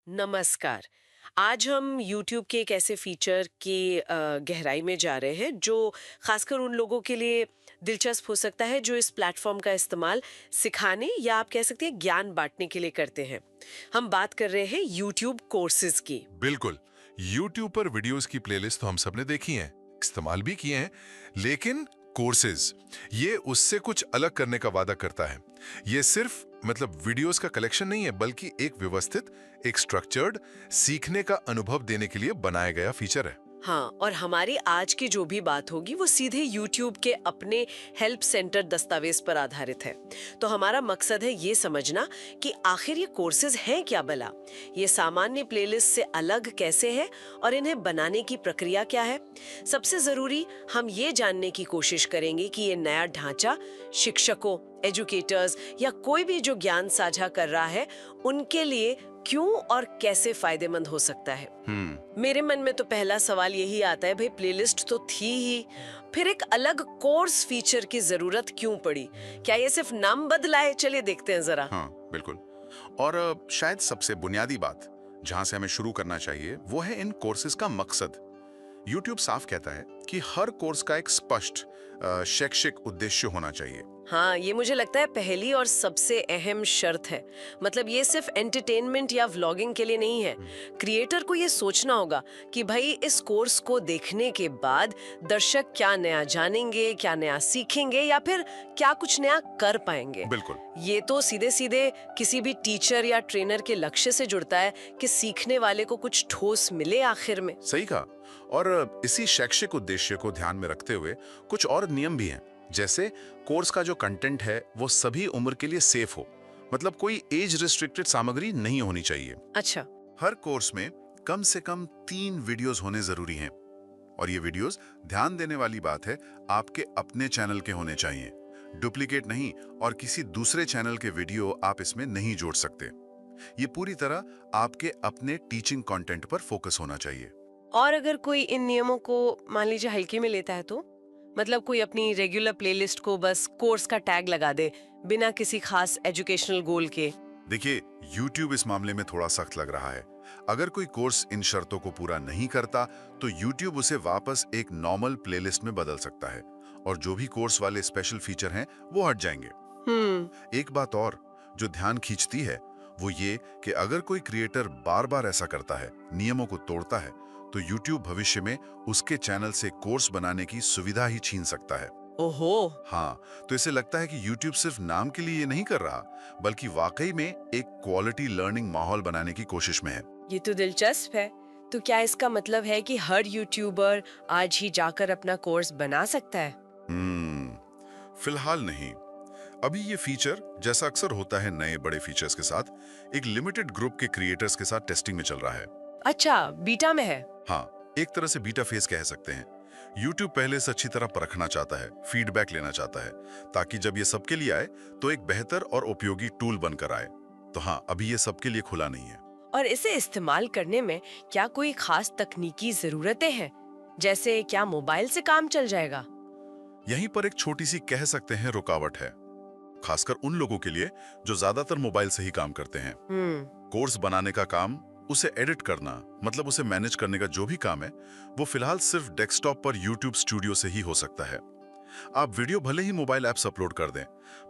नमस्कार। आज हम YouTube के एक ऐसे फीचर की गहराई में जा रहे हैं जो खासकर उन लोगों के लिए दिलचस्प हो सकता है जो इस प्लेटफॉर्म का इस्तेमाल सिखाने या आप कह सकते हैं ज्ञान बांटने के लिए करते हैं। हम बात कर रहे हैं YouTube कोर्सेज की। बिल्कुल। YouTube पर वीडियोस की प्लेलिस्ट तो हम सबने देखी है, इस्तेमाल भी किए हैं, लेकिन कोर्सेज ये उससे कुछ अलग करने का वादा करता है। ये सिर्फ वीडियोस का कलेक्शन नहीं है, बल्कि एक व्यवस्थित, एक स्ट्रक्चर्ड सीखने का अनुभव देने के लिए बनाया गया फीचर है। हाँ, और हमारी आज की जो भी बात होगी वो सीधे YouTube के अपने हेल्प सेंटर दस्तावेज पर आधारित है। तो हमारा मकसद है ये समझना कि आखिर ये कोर्सेज हैं क्या भला, ये सामान्य प्लेलिस्ट से अलग कैसे है और इन्हें बनाने की प्रक्रिया क्या है। सबसे जरूरी हम ये जानने की कोशिश करेंगे कि ये नया ढांचा शिक्षकों, एजुकेटर्स या कोई भी जो ज्ञान साझा कर रहा है उनके लिए क्यों और कैसे फायदेमंद हो सकता है। मेरे मन में तो पहला सवाल यही आता है, भाई प्लेलिस्ट तो थी ही, फिर एक अलग कोर्स फीचर की जरूरत क्यों पड़ी? क्या ये सिर्फ नाम बदलाए? चलिए देखते हैं जरा। हाँ, बिल्कुल। और शायद सबसे बुनियादी बात जहां से हमें शुरू करना चाहिए वो है इन कोर्सेज का मकसद। YouTube साफ कहता है कि हर कोर्स का एक स्पष्ट शैक्षिक उद्देश्य होना चाहिए। हाँ, ये मुझे लगता है पहली और सबसे अहम शर्त है। मतलब ये सिर्फ एंटरटेनमेंट या व्लॉगिंग के लिए नहीं है। क्रिएटर को ये सोचना होगा कि भाई इस कोर्स को देखने के बाद दर्शक क्या नया जानेंगे, क्या नया सीखेंगे या फिर क्या कुछ नया कर पाएंगे। बिल्कुल। ये तो सीधे सीधे किसी भी टीचर या ट्रेनर के लक्ष्य से जुड़ता है कि सीखने वाले को कुछ ठोस मिले आखिर में। सही कहा। और इसी शैक्षिक उद्देश्य को ध्यान में रखते हुए कुछ और नियम भी हैं। जैसे कोर्स का जो कंटेंट है वो सभी उम्र के लिए सेफ हो, मतलब कोई एज रिस्ट्रिक्टेड सामग्री नहीं होनी चाहिए। अच्छा। हर कोर्स में कम से कम 3 वीडियोस होने जरूरी हैं। और ये वीडियोस, ध्यान देने वाली बात है, आपके अपने चैनल के होने चाहिए, डुप्लीकेट नहीं, और किसी दूसरे चैनल के वीडियो आप इसमें नहीं जोड़ सकते। ये पूरी तरह आपके अपने टीचिंग कंटेंट पर फोकस होना चाहिए। और अगर कोई इन नियमों को मान लीजिए हल्के में लेता है तो मतलब कोई अपनी रेगुलर प्लेलिस्ट को बस कोर्स का टैग लगा दे बिना किसी खास एजुकेशनल गोल के। देखिए, YouTube इस मामले में थोड़ा सख्त लग रहा है। अगर कोई कोर्स इन शर्तों को पूरा नहीं करता तो YouTube उसे वापस एक नॉर्मल प्लेलिस्ट में बदल सकता है और जो भी कोर्स वाले स्पेशल फीचर हैं वो हट जाएंगे। एक बात और जो ध्यान खींचती है वो ये कि अगर कोई क्रिएटर बार बार ऐसा करता है, नियमों को तोड़ता है, तो YouTube भविष्य में उसके चैनल से कोर्स बनाने की सुविधा ही छीन सकता है। ओहो। हाँ, तो इसे लगता है कि YouTube सिर्फ नाम के लिए ये नहीं कर रहा, बल्कि वाकई में एक क्वालिटी लर्निंग माहौल बनाने की कोशिश में है। ये तो दिलचस्प है। तो क्या इसका मतलब है कि हर यूट्यूबर आज ही जाकर अपना कोर्स बना सकता है? फिलहाल नहीं। अभी ये फीचर, जैसा अक्सर होता है नए बड़े फीचर्स के साथ, एक लिमिटेड ग्रुप के क्रिएटर्स के साथ टेस्टिंग में चल रहा है। अच्छा, बीटा में है। हाँ, एक तरह से बीटा फेज कह सकते हैं। YouTube पहले से अच्छी तरह परखना चाहता है, फीडबैक लेना चाहता है, ताकि जब ये सबके लिए आए तो एक बेहतर और उपयोगी टूल बनकर आए। तो हाँ, अभी ये सबके लिए खुला नहीं है। और इसे इस्तेमाल करने में क्या कोई खास तकनीकी जरूरतें हैं? जैसे क्या मोबाइल से काम चल जाएगा? यहीं पर एक छोटी सी कह सकते हैं रुकावट है, खासकर उन लोगों के लिए जो ज्यादातर मोबाइल से ही काम करते हैं। कोर्स बनाने का काम, उसे एडिट करना, मतलब उसे मैनेज करने का जो भी काम है, वो फिलहाल सिर्फ डेस्कटॉप पर YouTube स्टूडियो से ही हो सकता है। आप वीडियो भले ही मोबाइल ऐप्स अपलोड कर दें,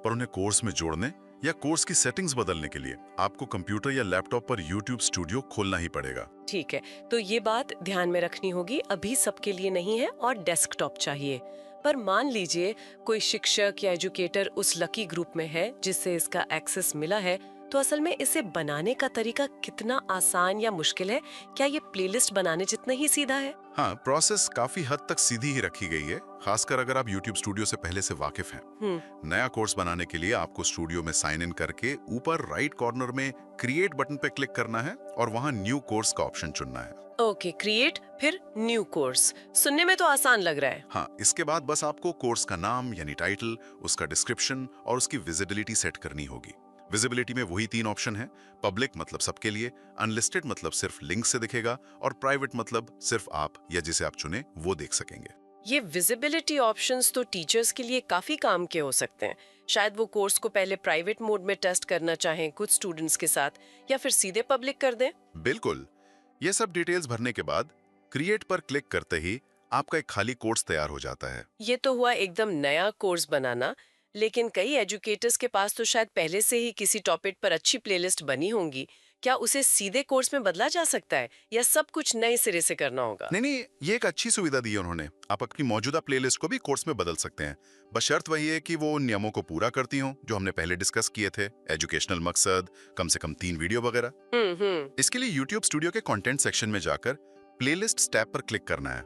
पर उन्हें कोर्स में जोड़ने या कोर्स की सेटिंग्स बदलने के लिए आपको कंप्यूटर या लैपटॉप पर YouTube स्टूडियो खोलना ही पड़ेगा। ठीक है, तो ये बात ध्यान में रखनी होगी। अभी सबके लिए नहीं है और डेस्कटॉप चाहिए। पर मान लीजिए कोई शिक्षक या एजुकेटर उस लकी ग्रुप में है जिससे इसका एक्सेस मिला है, तो असल में इसे बनाने का तरीका कितना आसान या मुश्किल है? क्या ये प्लेलिस्ट बनाने जितना ही सीधा है? हाँ, प्रोसेस काफी हद तक सीधी ही रखी गई है, खासकर अगर आप YouTube स्टूडियो से पहले से वाकिफ हैं। नया कोर्स बनाने के लिए आपको स्टूडियो में साइन इन करके ऊपर राइट कॉर्नर में क्रिएट बटन पे क्लिक करना है और वहाँ न्यू कोर्स का ऑप्शन चुनना है। ओके, क्रिएट फिर न्यू कोर्स। सुनने में तो आसान लग रहा है। हाँ, इसके बाद बस आपको कोर्स का नाम यानी टाइटल, उसका डिस्क्रिप्शन और उसकी विजिबिलिटी सेट करनी होगी। विजिबिलिटी में वही 3 ऑप्शन हैं। पब्लिक मतलब सबके लिए, अनलिस्टेड मतलब सिर्फ लिंक से दिखेगा, और प्राइवेट मतलब सिर्फ आप या जिसे आप चुने वो देख सकेंगे। ये विजिबिलिटी ऑप्शंस तो टीचर्स के लिए काफी काम के हो सकते हैं। शायद वो कोर्स को पहले प्राइवेट मोड में टेस्ट करना चाहें कुछ स्टूडेंट्स के साथ, या फिर सीधे पब्लिक कर दें। बिल्कुल। ये सब डिटेल्स भरने के बाद क्रिएट पर क्लिक करते ही आपका एक खाली कोर्स तैयार हो जाता है। ये तो हुआ एकदम नया कोर्स बनाना, लेकिन कई एजुकेटर्स के पास तो शायद पहले से ही किसी टॉपिक पर अच्छी प्लेलिस्ट बनी होंगी। क्या उसे सीधे कोर्स में बदला जा सकता है, या सब कुछ नए सिरे से करना होगा? नहीं, ये एक अच्छी सुविधा दी है उन्होंने। आप अपनी मौजूदा प्लेलिस्ट को भी कोर्स में बदल सकते हैं। बस शर्त वही है कि वो उन नियमों को पूरा करती हों जो हमने पहले डिस्कस किए थे, एजुकेशनल मकसद, कम से कम 3 वीडियो वगैरह। इसके लिए YouTube स्टूडियो के कंटेंट सेक्शन में जाकर प्लेलिस्ट टैब पर क्लिक करना है।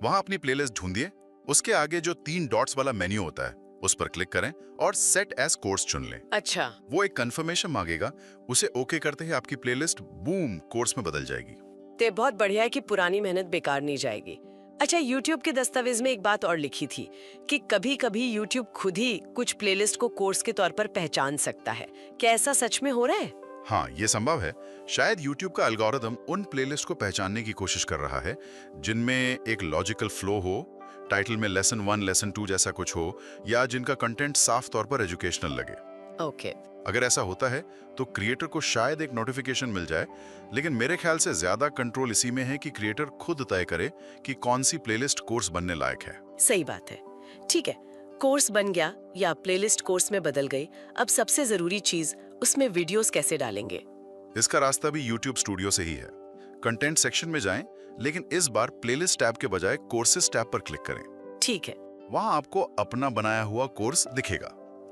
वहां अपनी प्लेलिस्ट ढूंढिए। उसके आगे जो 3 डॉट्स वाला मेन्यू होता है उस पर क्लिक करें और सेट एज कोर्स चुन लें। अच्छा, वो एक कंफर्मेशन मांगेगा। उसे ओके करते ही आपकी प्लेलिस्ट बूम कोर्स में बदल जाएगी। तो बहुत बढ़िया है कि पुरानी मेहनत बेकार नहीं जाएगी। अच्छा, YouTube के दस्तावेज में एक बात और लिखी थी कि कभी-कभी YouTube खुद ही कुछ प्लेलिस्ट को कोर्स के तौर पर पहचान सकता है। क्या ऐसा सच में हो रहा है? हाँ, ये संभव है। शायद YouTube का एल्गोरिदम उन प्लेलिस्ट को पहचानने की कोशिश कर रहा है जिनमें एक लॉजिकल फ्लो हो, टाइटल में लेसन 1, लेसन 2 जैसा कुछ हो, या जिनका कंटेंट साफ तौर पर एजुकेशनल लगे। ओके। अगर ऐसा होता है तो क्रिएटर को शायद एक नोटिफिकेशन मिल जाए, लेकिन मेरे ख्याल से ज्यादा कंट्रोल इसी में है कि क्रिएटर खुद तय करे कि कौन सी प्लेलिस्ट कोर्स बनने लायक है। सही बात है। ठीक है, कोर्स बन गया या प्लेलिस्ट कोर्स में बदल गई। अब सबसे जरूरी चीज, उसमें वीडियोस कैसे डालेंगे? इसका रास्ता भी YouTube स्टूडियो से ही है। कंटेंट सेक्शन में जाएं, लेकिन इस बार प्लेलिस्ट टैब के बजाय कोर्सेज टैब पर क्लिक करें। ठीक है। वहां आपको अपना बनाया हुआ कोर्स दिखेगा।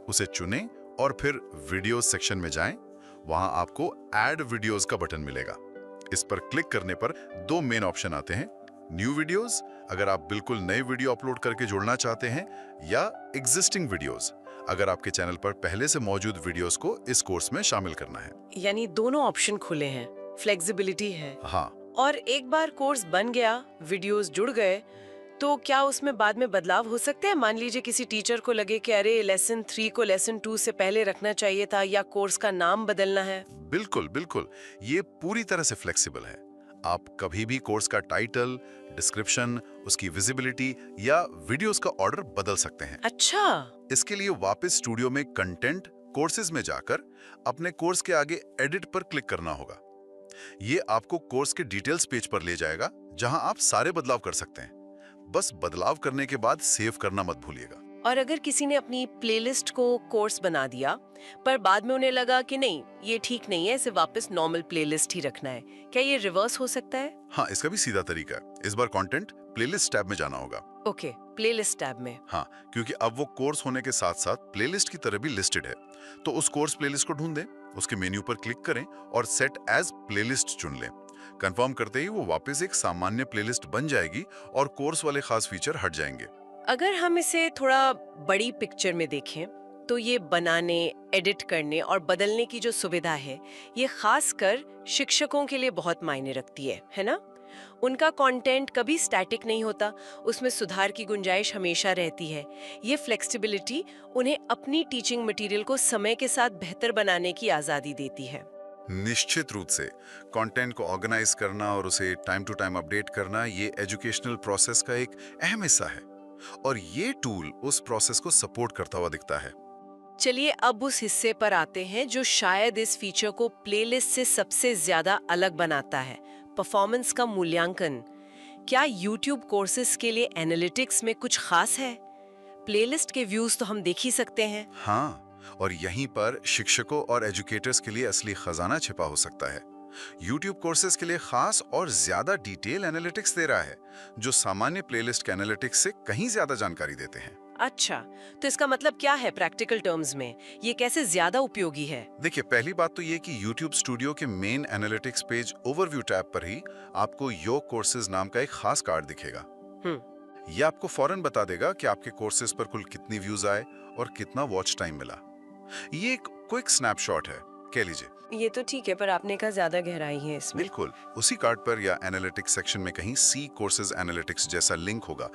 उसे चुनें और फिर वीडियोस सेक्शन में जाएं। वहां आपको ऐड वीडियोस का बटन मिलेगा। इस पर क्लिक करने पर 2 मेन ऑप्शन आते हैं। न्यू वीडियोस, अगर आप बिल्कुल नए वीडियो अपलोड करके जोड़ना चाहते हैं, या एग्जिस्टिंग वीडियोस, अगर आपके चैनल पर पहले से मौजूद वीडियोस को इस कोर्स में शामिल करना है। यानी दोनों ऑप्शन खुले हैं, फ्लेक्सिबिलिटी है। हाँ, और एक बार कोर्स बन गया, वीडियोस जुड़ गए, तो क्या उसमें बाद में बदलाव हो सकते हैं? मान लीजिए किसी टीचर को लगे कि अरे लेसन 3 को लेसन 2 से पहले रखना चाहिए था, या कोर्स का नाम बदलना है। बिल्कुल बिल्कुल, ये पूरी तरह से फ्लेक्सिबल है। आप कभी भी कोर्स का टाइटल, डिस्क्रिप्शन, उसकी विजिबिलिटी या वीडियोस का ऑर्डर बदल सकते हैं। अच्छा। इसके लिए वापस स्टूडियो में कंटेंट कोर्सेज में जाकर अपने कोर्स के आगे एडिट पर क्लिक करना होगा। ये आपको कोर्स के डिटेल्स पेज पर ले जाएगा जहां आप सारे बदलाव कर सकते हैं। बस बदलाव करने के बाद सेव करना मत भूलिएगा। और अगर किसी ने अपनी प्लेलिस्ट को कोर्स बना दिया, पर बाद में उन्हें लगा कि नहीं ये ठीक नहीं है, इसे वापस नॉर्मल प्लेलिस्ट ही रखना है, क्या ये रिवर्स हो सकता है? हाँ, इसका भी सीधा तरीका है। इस बार कंटेंट प्लेलिस्ट टैब में जाना होगा। ओके, प्लेलिस्ट टैब में। हाँ, क्योंकि अब वो कोर्स होने के साथ साथ प्लेलिस्ट की तरह भी लिस्टेड है। तो उस कोर्स प्लेलिस्ट को ढूंढें, उसके मेन्यू पर क्लिक करें और सेट एज प्लेलिस्ट चुन लें। कंफर्म करते ही वो वापस एक सामान्य प्लेलिस्ट बन जाएगी और कोर्स वाले खास फीचर हट जाएंगे। अगर हम इसे थोड़ा बड़ी पिक्चर में देखें, तो ये बनाने, एडिट करने और बदलने की जो सुविधा है, ये खासकर शिक्षकों के लिए बहुत मायने रखती है ना? उनका कंटेंट कभी स्टैटिक नहीं होता, उसमें सुधार की गुंजाइश हमेशा रहती है। ये फ्लेक्सिबिलिटी उन्हें अपनी टीचिंग मटेरियल को समय के साथ बेहतर बनाने की आज़ादी देती है। निश्चित रूप से कंटेंट को ऑर्गेनाइज करना और उसे टाइम टू टाइम अपडेट करना, ये एजुकेशनल प्रोसेस का एक अहम हिस्सा है, और ये टूल उस प्रोसेस को सपोर्ट करता हुआ दिखता है। चलिए अब उस हिस्से पर आते हैं जो शायद इस फीचर को प्लेलिस्ट से सबसे ज्यादा अलग बनाता है, परफॉर्मेंस का मूल्यांकन। क्या YouTube कोर्सेज के लिए एनालिटिक्स में कुछ खास है? प्लेलिस्ट के व्यूज तो हम देख ही सकते हैं। हाँ, और यहीं पर शिक्षकों और एजुकेटर्स के लिए असली खजाना छिपा हो सकता है। YouTube कोर्सेज के लिए खास और ज्यादा डिटेल एनालिटिक्स दे रहा है, जो सामान्य प्लेलिस्ट के एनालिटिक्स से कहीं ज्यादा जानकारी देते हैं। अच्छा, तो इसका मतलब क्या है प्रैक्टिकल टर्म्स में? ये कैसे ज्यादा उपयोगी है? देखिए, पहली बात तो ये कि YouTube स्टूडियो के main analytics page overview tab पर ही आपको योर कोर्सेज नाम का एक खास कार्ड दिखेगा। यह आपको फौरन बता देगा कि आपके कोर्सेज पर कुल कितनी व्यूज आए और कितना वॉच टाइम मिला। ये एक क्विक स्नैपशॉट है, कह लीजिए। ये तो ठीक है, पर आपने कहा ज्यादा गहराई है इसमें। बिल्कुल, उसी कार्ड पर या एनालिटिक्स सेक्शन में कहीं सी कोर्सेज एनालिटिक्स जैसा लिंक होगा।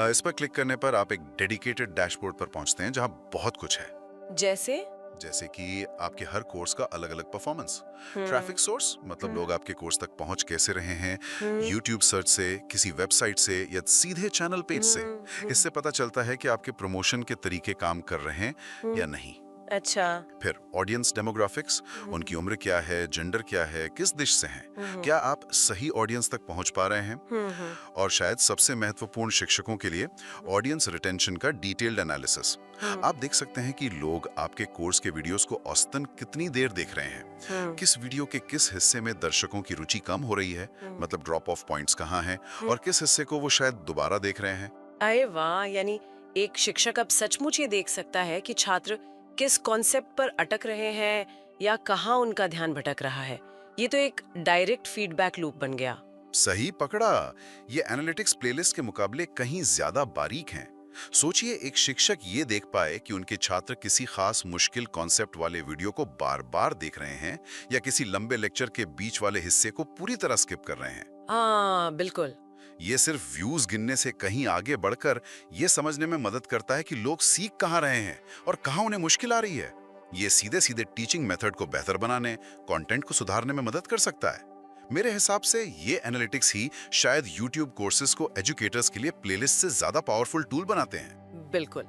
इस पर क्लिक करने पर आप एक डेडिकेटेड डैशबोर्ड पर पहुंचते हैं जहां बहुत कुछ है। जैसे जैसे कि आपके हर कोर्स का अलग अलग परफॉर्मेंस, ट्रैफिक सोर्स मतलब लोग आपके कोर्स तक पहुंच कैसे रहे हैं, यूट्यूब सर्च से, किसी वेबसाइट से या सीधे चैनल पेज से। इससे पता चलता है कि आपके प्रमोशन के तरीके काम कर रहे हैं या नहीं। अच्छा। फिर ऑडियंस डेमोग्राफिक्स, उनकी उम्र क्या है, जेंडर क्या है, किस देश से हैं, क्या आप सही ऑडियंस तक पहुंच पा रहे हैं। और शायद सबसे महत्वपूर्ण शिक्षकों के लिए ऑडियंस रिटेंशन का डिटेल्ड एनालिसिस। आप देख सकते हैं कि लोग आपके कोर्स के वीडियोस को औसतन कितनी देर देख रहे हैं, किस वीडियो के किस हिस्से में दर्शकों की रुचि कम हो रही है, मतलब ड्रॉप ऑफ पॉइंट्स कहाँ हैं, और किस हिस्से को वो शायद दोबारा देख रहे हैं। अरे वाह, यानी एक शिक्षक अब सचमुच ये देख सकता है कि छात्र किस कॉन्सेप्ट पर अटक रहे हैं या कहाँ उनका ध्यान भटक रहा है। ये तो एक डायरेक्ट फीडबैक लूप बन गया। सही पकड़ा। ये एनालिटिक्स प्लेलिस्ट के मुकाबले कहीं ज्यादा बारीक हैं। सोचिए एक शिक्षक ये देख पाए कि उनके छात्र किसी खास मुश्किल कॉन्सेप्ट वाले वीडियो को बार-बार देख रहे हैं या किसी लंबे लेक्चर के बीच वाले हिस्से को पूरी तरह स्किप कर रहे हैं। हाँ, बिल्कुल। ये सिर्फ व्यूज गिनने से कहीं आगे बढ़कर ये समझने में मदद करता है कि लोग सीख कहाँ रहे हैं और कहाँ उन्हें मुश्किल आ रही है। ये सीधे सीधे टीचिंग मेथड को बेहतर बनाने, कंटेंट को सुधारने में मदद कर सकता है। मेरे हिसाब से ये एनालिटिक्स ही शायद YouTube कोर्सेज को एजुकेटर्स के लिए प्लेलिस्ट से ज्यादा पावरफुल टूल बनाते हैं। बिल्कुल।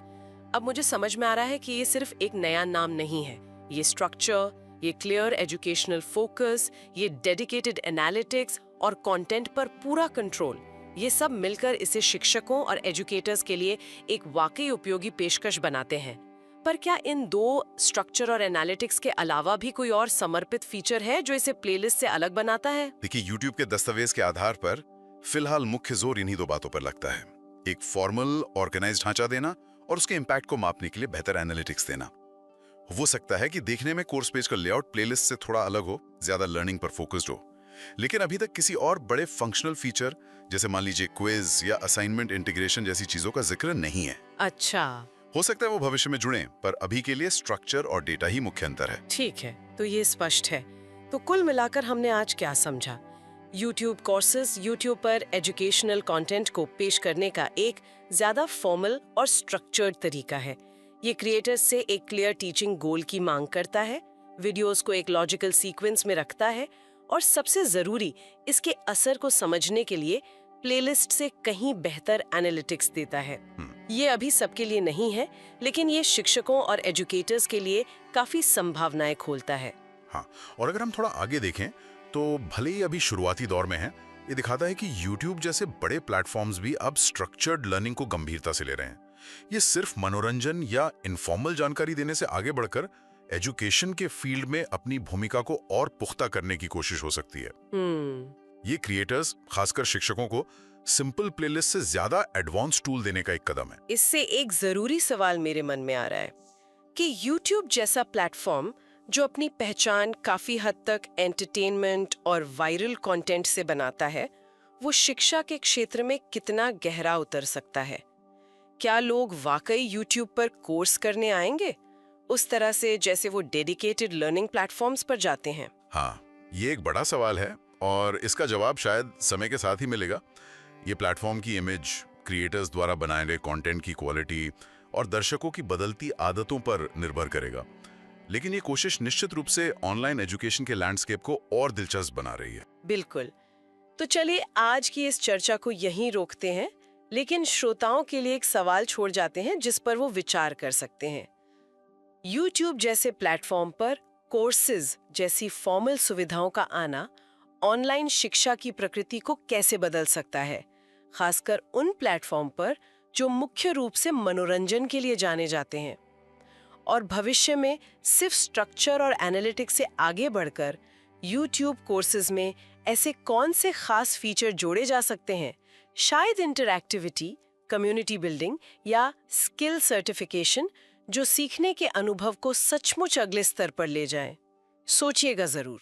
अब मुझे समझ में आ रहा है कि ये सिर्फ एक नया नाम नहीं है। ये स्ट्रक्चर, ये क्लियर एजुकेशनल फोकस, ये डेडिकेटेड एनालिटिक्स और कंटेंट पर पूरा कंट्रोल, ये सब मिलकर इसे शिक्षकों और एजुकेटर्स के लिए एक वाकई उपयोगी पेशकश बनाते हैं। पर क्या इन दो स्ट्रक्चर और एनालिटिक्स के अलावा भी कोई और समर्पित फीचर है जो इसे प्लेलिस्ट से अलग बनाता है? देखिए, YouTube के दस्तावेज के आधार पर फिलहाल मुख्य जोर इन्हीं दो बातों पर लगता है। एक फॉर्मल ऑर्गेनाइज्ड ढांचा देना और उसके इम्पैक्ट को मापने के लिए बेहतर एनालिटिक्स देना। हो सकता है कि देखने में कोर्स पेज का लेआउट प्लेलिस्ट से थोड़ा अलग हो, ज्यादा लर्निंग पर फोकस्ड हो, लेकिन अभी तक किसी और बड़े फंक्शनल फीचर जैसे मान लीजिए क्विज या असाइनमेंट इंटीग्रेशन जैसी चीजों का जिक्र नहीं है। अच्छा, हो सकता है वो भविष्य में जुड़ें, पर अभी के लिए स्ट्रक्चर और डेटा ही मुख्य अंतर है। ठीक है, तो ये स्पष्ट है। तो कुल मिलाकर हमने आज क्या समझा? YouTube कोर्सेज YouTube पर एजुकेशनल कंटेंट को पेश करने का एक ज्यादा फॉर्मल और स्ट्रक्चर्ड तरीका है। ये क्रिएटर्स से एक क्लियर टीचिंग गोल की मांग करता है, वीडियोस को एक लॉजिकल सीक्वेंस में रखता है और सबसे जरूरी, इसके असर को समझने के लिए प्लेलिस्ट से कहीं बेहतर एनालिटिक्स देता है। ये अभी सबके लिए नहीं है, लेकिन ये शिक्षकों और एजुकेटर्स के लिए काफी संभावनाएं खोलता है। हाँ, और अगर हम थोड़ा आगे देखें तो भले ही अभी शुरुआती दौर में है, ये दिखाता है कि YouTube जैसे बड़े प्लेटफॉर्म्स भी अब स्ट्रक्चर्ड लर्निंग को गंभीरता से ले रहे हैं। ये सिर्फ मनोरंजन या इनफॉर्मल जानकारी देने से आगे बढ़कर एजुकेशन के फील्ड में अपनी भूमिका को और पुख्ता करने की कोशिश हो सकती है। ये क्रिएटर्स, खासकर शिक्षकों को सिंपल प्लेलिस्ट से ज्यादा एडवांस टूल देने का एक कदम है। इससे एक जरूरी सवाल मेरे मन में आ रहा है कि YouTube जैसा प्लेटफॉर्म जो अपनी पहचान काफी हद तक एंटरटेनमेंट और वायरल कंटेंट से बनाता है, वो शिक्षा के क्षेत्र में कितना गहरा उतर सकता है? क्या लोग वाकई YouTube पर कोर्स करने आएंगे उस तरह से जैसे वो डेडिकेटेड लर्निंग प्लेटफॉर्म्स पर जाते हैं? हाँ, ये एक बड़ा सवाल है और इसका जवाब शायद समय के साथ ही मिलेगा। ये प्लेटफॉर्म की इमेज, क्रिएटर्स द्वारा बनाए गए कंटेंट की क्वालिटी और दर्शकों की बदलती आदतों पर निर्भर करेगा। लेकिन ये कोशिश निश्चित रूप से ऑनलाइन एजुकेशन के लैंडस्केप को और दिलचस्प बना रही है। बिल्कुल। तो चलिए आज की इस चर्चा को यहीं रोकते हैं, लेकिन श्रोताओं के लिए एक सवाल छोड़ जाते हैं जिस पर वो विचार कर सकते हैं। YouTube जैसे प्लेटफॉर्म पर कोर्सेज जैसी फॉर्मल सुविधाओं का आना ऑनलाइन शिक्षा की प्रकृति को कैसे बदल सकता है, खासकर उन प्लेटफॉर्म पर जो मुख्य रूप से मनोरंजन के लिए जाने जाते हैं। और भविष्य में सिर्फ स्ट्रक्चर और एनालिटिक्स से आगे बढ़कर YouTube कोर्सेज में ऐसे कौन से खास फीचर जोड़े जा सकते हैं, शायद इंटरैक्टिविटी, कम्युनिटी बिल्डिंग या स्किल सर्टिफिकेशन, जो सीखने के अनुभव को सचमुच अगले स्तर पर ले जाएं। सोचिएगा जरूर।